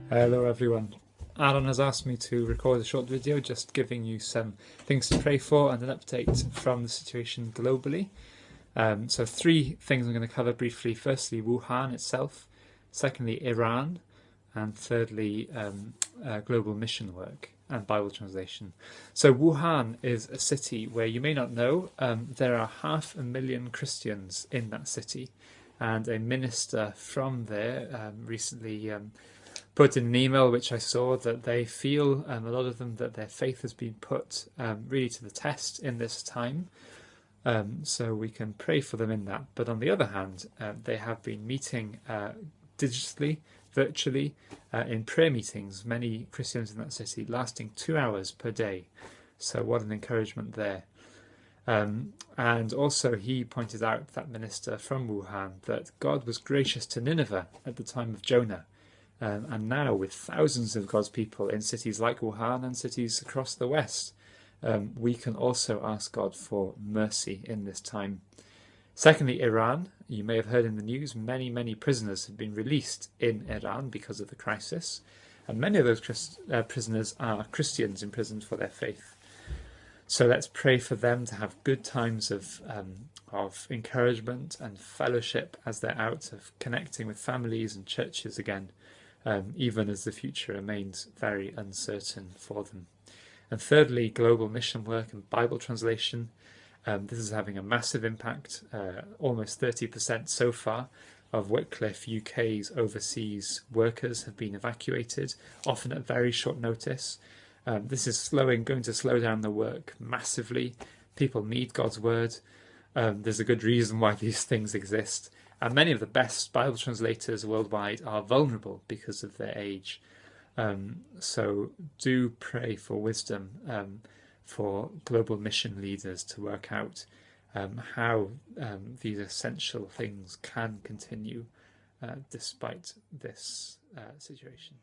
Hello everyone. Aaron has asked me to record a short video just giving you some things to pray for and an update from the situation globally. So three things I'm going to cover briefly. Firstly, Wuhan itself. Secondly, Iran. And thirdly, global mission work and Bible translation. So Wuhan is a city where you may not know there are 500,000 Christians in that city. And a minister from there recently put in an email which I saw that they feel, a lot of them, that their faith has been put really to the test in this time. So we can pray for them in that. But on the other hand, they have been meeting digitally, virtually, in prayer meetings, many Christians in that city, lasting 2 hours per day. So what an encouragement there. And also he pointed out, that minister from Wuhan, that God was gracious to Nineveh at the time of Jonah. And now with thousands of God's people in cities like Wuhan and cities across the West, we can also ask God for mercy in this time. Secondly, Iran. You may have heard in the news, many prisoners have been released in Iran because of the crisis. And many of those prisoners are Christians imprisoned for their faith. So let's pray for them to have good times of encouragement and fellowship as they're out, of connecting with families and churches again, even as the future remains very uncertain for them. And thirdly, global mission work and Bible translation. This is having a massive impact. Almost 30% so far of Wycliffe UK's overseas workers have been evacuated, often at very short notice. This is going to slow down the work massively. People need God's word. There's a good reason why these things exist. And many of the best Bible translators worldwide are vulnerable because of their age. So do pray for wisdom for global mission leaders to work out how these essential things can continue despite this situation.